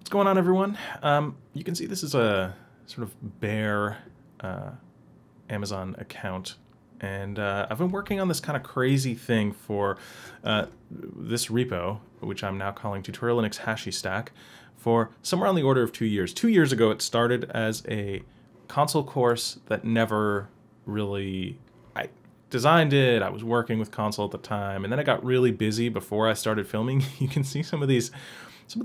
What's going on, everyone? You can see this is a sort of bare Amazon account, and I've been working on this kind of crazy thing for this repo, which I'm now calling Tutorial Linux Hashistack, for somewhere on the order of 2 years. 2 years ago, it started as a Consul course that never really... I designed it, I was working with Consul at the time, and then I got really busy before I started filming. You can see some of the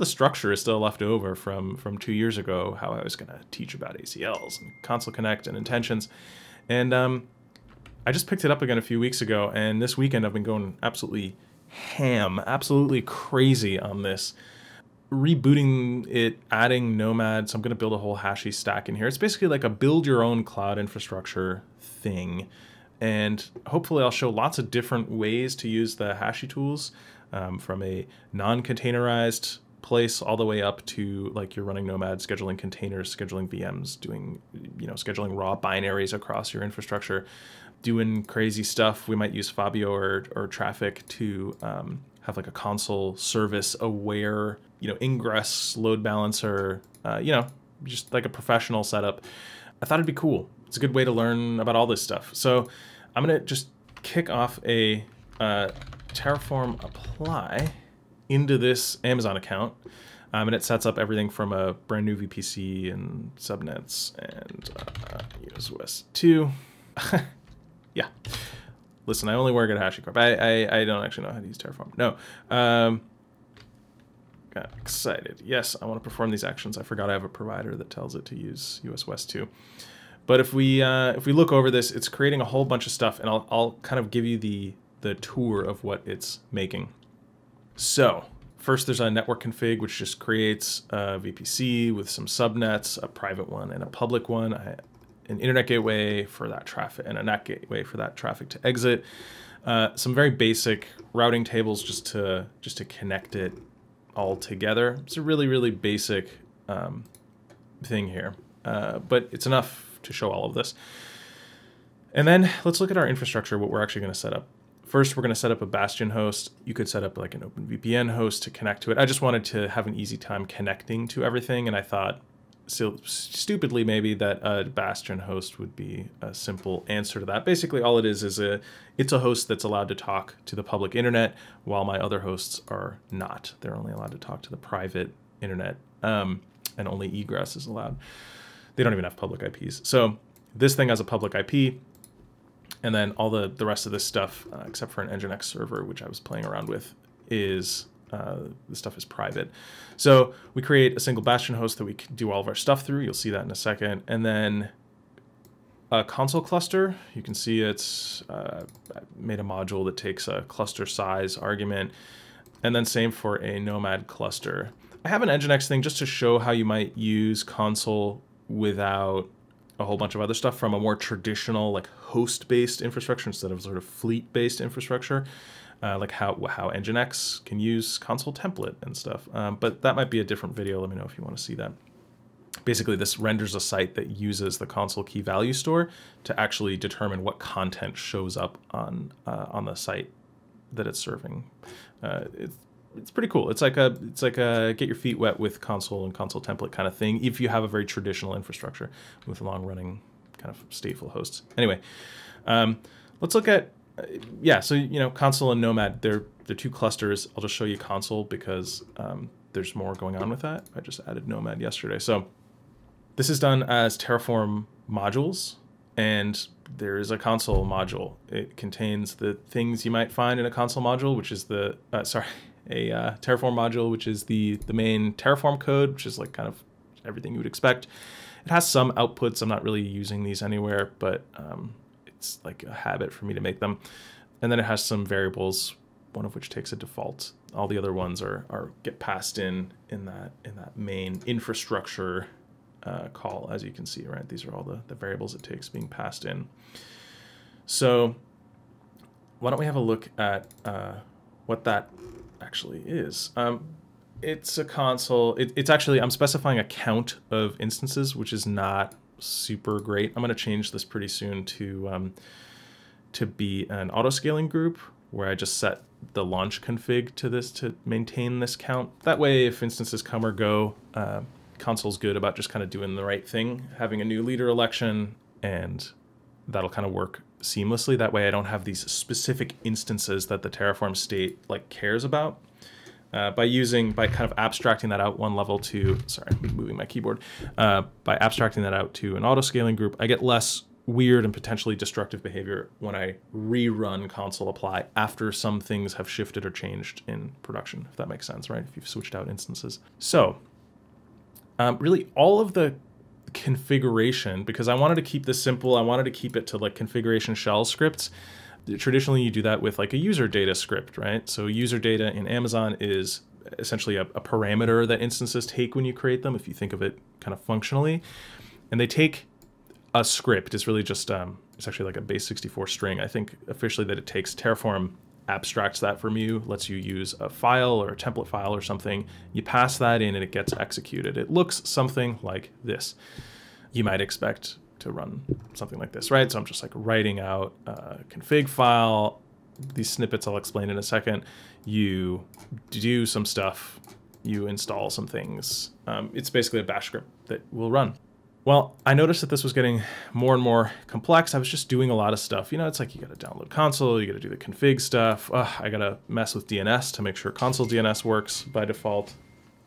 structure is still left over from 2 years ago, how I was going to teach about ACLs and Consul Connect and intentions. And I just picked it up again a few weeks ago, and this weekend I've been going absolutely ham, absolutely crazy on this. Rebooting it, adding Nomad, so I'm going to build a whole Hashistack in here. It's basically like a build your own cloud infrastructure thing. And hopefully I'll show lots of different ways to use the Hashi tools, from a non-containerized place all the way up to like you're running Nomad, scheduling containers, scheduling VMs, doing, scheduling raw binaries across your infrastructure, doing crazy stuff. We might use Fabio or Traffic to have like a Consul service aware, ingress load balancer, just like a professional setup. I thought it'd be cool. It's a good way to learn about all this stuff. So I'm gonna just kick off a Terraform apply into this Amazon account, and it sets up everything from a brand new VPC and subnets and EOS 2. Yeah, listen, I only work at HashiCorp. I don't actually know how to use Terraform. No, got excited. Yes, I want to perform these actions. I forgot I have a provider that tells it to use US West 2. But if we look over this, it's creating a whole bunch of stuff, and I'll kind of give you the tour of what it's making. So first there's a network config, which just creates a VPC with some subnets, a private one and a public one, an internet gateway for that traffic and a NAT gateway for that traffic to exit. Some very basic routing tables just to connect it all together. It's a really, really basic thing here, but it's enough to show all of this. And then let's look at our infrastructure, what we're actually going to set up. First, we're going to set up a Bastion host. You could set up like an OpenVPN host to connect to it. I just wanted to have an easy time connecting to everything, and I thought, so stupidly maybe, that a Bastion host would be a simple answer to that. Basically, all it is it's a host that's allowed to talk to the public internet, while my other hosts are not. They're only allowed to talk to the private internet, and only egress is allowed. They don't even have public IPs. So this thing has a public IP. And then all the rest of this stuff, except for an Nginx server, which I was playing around with, is this stuff is private. So we create a single Bastion host that we can do all of our stuff through. You'll see that in a second. And then a Consul cluster. You can see it's I made a module that takes a cluster size argument. And then same for a Nomad cluster. I have an Nginx thing just to show how you might use Consul without a whole bunch of other stuff, from a more traditional like host-based infrastructure instead of sort of fleet-based infrastructure, like how Nginx can use Consul template and stuff. But that might be a different video. Let me know if you want to see that. Basically, this renders a site that uses the Consul key value store to actually determine what content shows up on the site that it's serving. It's pretty cool. It's like a get your feet wet with Consul and Consul template kind of thing, if you have a very traditional infrastructure with long running kind of stateful hosts. Anyway, let's look at so Consul and Nomad, they're two clusters. I'll just show you Consul because there's more going on with that. I just added Nomad yesterday. So this is done as Terraform modules, and there is a Consul module. It contains the things you might find in a Consul module, which is the a Terraform module, which is the main Terraform code, which is like kind of everything you would expect. It has some outputs. I'm not really using these anywhere, but it's like a habit for me to make them. And then it has some variables, one of which takes a default. All the other ones get passed in that main infrastructure call, as you can see, right? These are all the variables it takes being passed in. So why don't we have a look at what that actually is. It's a Consul. It's actually, I'm specifying a count of instances, which is not super great. I'm going to change this pretty soon to be an auto-scaling group, where I just set the launch config to this to maintain this count. That way, if instances come or go, Consul's good about just kind of doing the right thing, having a new leader election, and that'll kind of work seamlessly. That way I don't have these specific instances that the Terraform state like cares about. By kind of abstracting that out one level to, sorry, I'm moving my keyboard. By abstracting that out to an auto-scaling group, I get less weird and potentially destructive behavior when I rerun Consul apply after some things have shifted or changed in production, if that makes sense, right? If you've switched out instances. So really all of the configuration, because I wanted to keep this simple, I wanted to keep it to like configuration shell scripts. Traditionally, you do that with like a user data script, right? So user data in Amazon is essentially a parameter that instances take when you create them, if you think of it kind of functionally. And they take a script. It's really just, it's actually like a base 64 string. I think officially that it takes. Terraform abstracts that from you, lets you use a file or a template file or something. You pass that in and it gets executed. It looks something like this. You might expect to run something like this, right? So I'm just like writing out a config file. These snippets I'll explain in a second. You do some stuff, you install some things. It's basically a bash script that will run. Well, I noticed that this was getting more and more complex. I was just doing a lot of stuff. You know, it's like you got to download Consul, you got to do the config stuff. I got to mess with DNS to make sure Consul DNS works by default.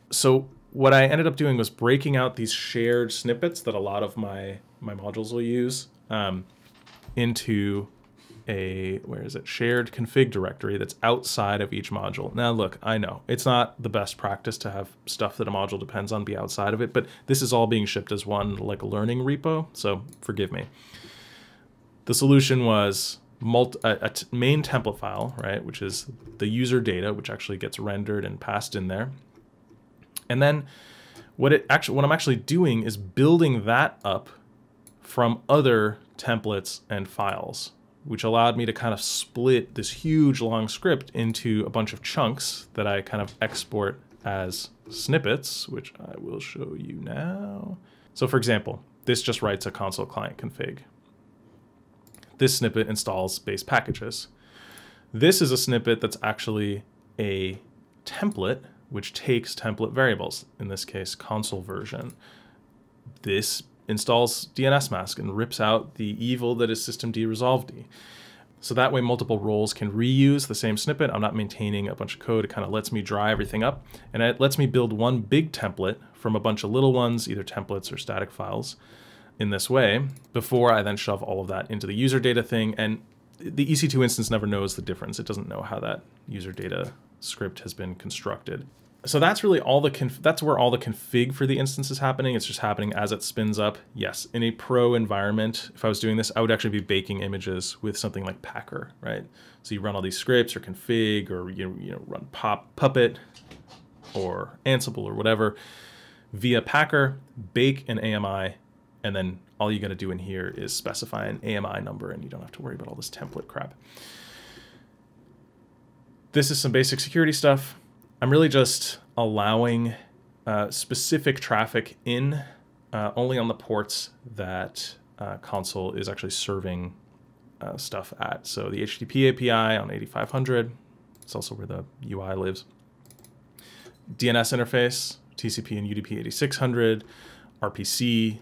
So what I ended up doing was breaking out these shared snippets that a lot of my modules will use into a, shared config directory that's outside of each module. Now look, I know it's not the best practice to have stuff that a module depends on be outside of it, but this is all being shipped as one like learning repo, so forgive me. The solution was a main template file, right, which is the user data, which actually gets rendered and passed in there. And then what I'm actually doing is building that up from other templates and files, which allowed me to kind of split this huge long script into a bunch of chunks that I kind of export as snippets, which I will show you now. So for example, this just writes a console client config. This snippet installs base packages. This is a snippet that's actually a template, which takes template variables, in this case, console version. This installs DNS mask and rips out the evil that is systemd resolved. So that way multiple roles can reuse the same snippet. I'm not maintaining a bunch of code. It kind of lets me dry everything up. And it lets me build one big template from a bunch of little ones, either templates or static files, in this way, before I then shove all of that into the user data thing. And the EC2 instance never knows the difference. It doesn't know how that user data script has been constructed. So that's really all that's where all the config for the instance is happening. It's just happening as it spins up. Yes, in a pro environment, if I was doing this, I would actually be baking images with something like Packer, right? So you run all these scripts or config, or you know run Puppet or Ansible or whatever via Packer, bake an AMI, and then all you got to do in here is specify an AMI number, and you don't have to worry about all this template crap. This is some basic security stuff. I'm really just allowing specific traffic in only on the ports that Consul is actually serving stuff at. So the HTTP API on 8500, it's also where the UI lives. DNS interface, TCP and UDP 8600, RPC,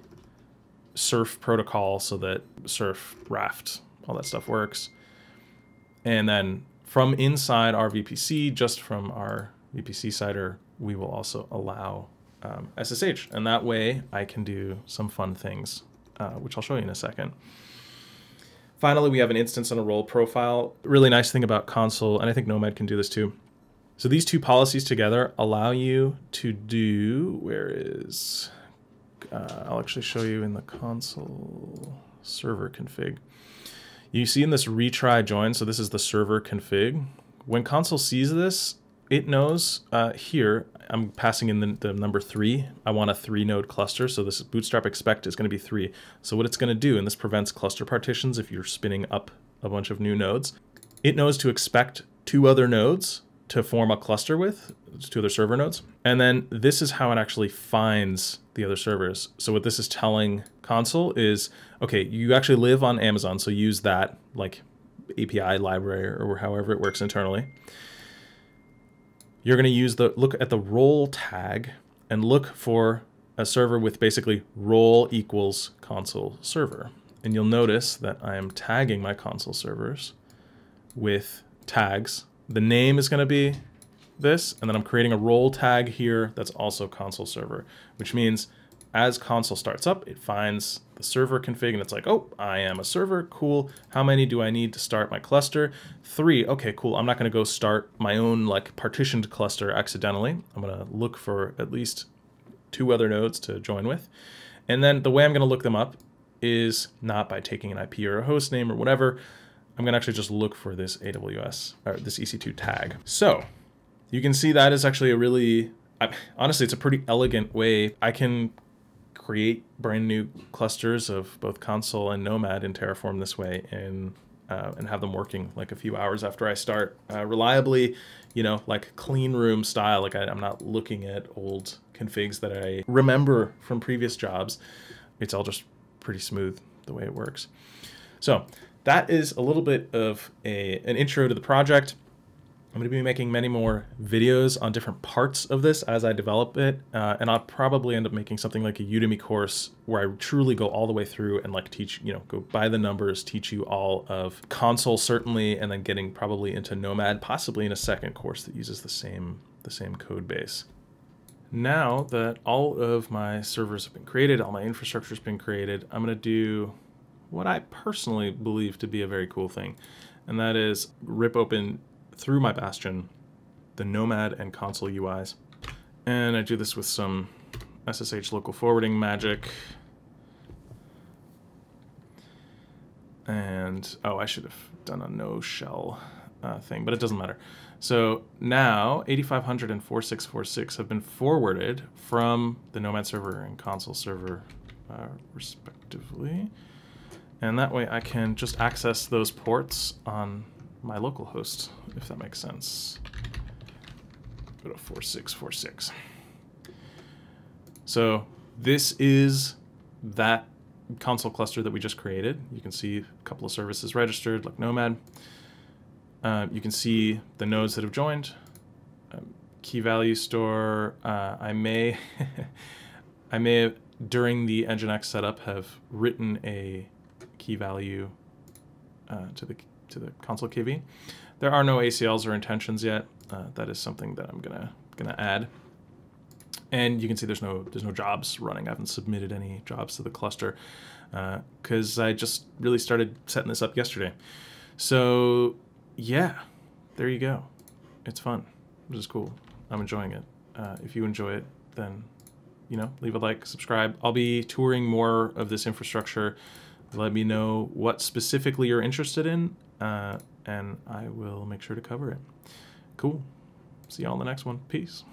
surf protocol so that surf, raft, all that stuff works. And then from inside our VPC, just from our VPC CIDR, we will also allow SSH. And that way I can do some fun things, which I'll show you in a second. Finally, we have an instance and a role profile. Really nice thing about Consul, and I think Nomad can do this too. So these two policies together allow you to do, I'll actually show you in the Consul server config. You see in this retry join, so this is the server config. When Consul sees this, it knows here, I'm passing in the number 3. I want a 3-node cluster, so this bootstrap expect is going to be 3. So what it's going to do, and this prevents cluster partitions if you're spinning up a bunch of new nodes, it knows to expect 2 other nodes to form a cluster with, 2 other server nodes. And then this is how it actually finds the other servers. So what this is telling Consul is, okay, you actually live on Amazon, so use that, like API library or however it works internally. You're going to use look at the role tag and look for a server with basically role equals console server. And you'll notice that I am tagging my console servers with tags. The name is going to be this, and then I'm creating a role tag here that's also console server, which means as console starts up, it finds the server config and it's like, oh, I am a server, cool. How many do I need to start my cluster? 3, okay, cool. I'm not gonna go start my own like partitioned cluster accidentally. I'm gonna look for at least 2 other nodes to join with. And then the way I'm gonna look them up is not by taking an IP or a host name or whatever. I'm gonna actually just look for this AWS or this EC2 tag. So you can see that is actually a really, honestly, it's a pretty elegant way. I can create brand new clusters of both Consul and Nomad in Terraform this way and have them working like a few hours after I start reliably, you know, like clean room style. Like I'm not looking at old configs that I remember from previous jobs. It's all just pretty smooth the way it works. So that is a little bit of an intro to the project. I'm going to be making many more videos on different parts of this as I develop it, and I'll probably end up making something like a Udemy course where I truly go all the way through and like teach, you know, go by the numbers, teach you all of Consul certainly, and then getting probably into Nomad, possibly in a second course that uses the same code base. Now that all of my servers have been created, all my infrastructure has been created, I'm going to do what I personally believe to be a very cool thing, and that is rip open through my Bastion the Nomad and Consul UIs. And I do this with some SSH local forwarding magic. And, oh, I should have done a no shell thing, but it doesn't matter. So now 8500 and 4646 have been forwarded from the Nomad server and Consul server respectively. And that way I can just access those ports on my local host, if that makes sense. Go to 4646. So this is that Consul cluster that we just created. You can see a couple of services registered, like Nomad. You can see the nodes that have joined. Key value store. I may have, during the Nginx setup, have written a key value to the Consul KV. There are no ACLs or intentions yet. That is something that I'm gonna add. And you can see there's no jobs running. I haven't submitted any jobs to the cluster because I just really started setting this up yesterday. So yeah, there you go. It's fun. This is cool. I'm enjoying it. If you enjoy it, then leave a like, subscribe. I'll be touring more of this infrastructure. Let me know what specifically you're interested in, and I will make sure to cover it. Cool. See y'all in the next one. Peace.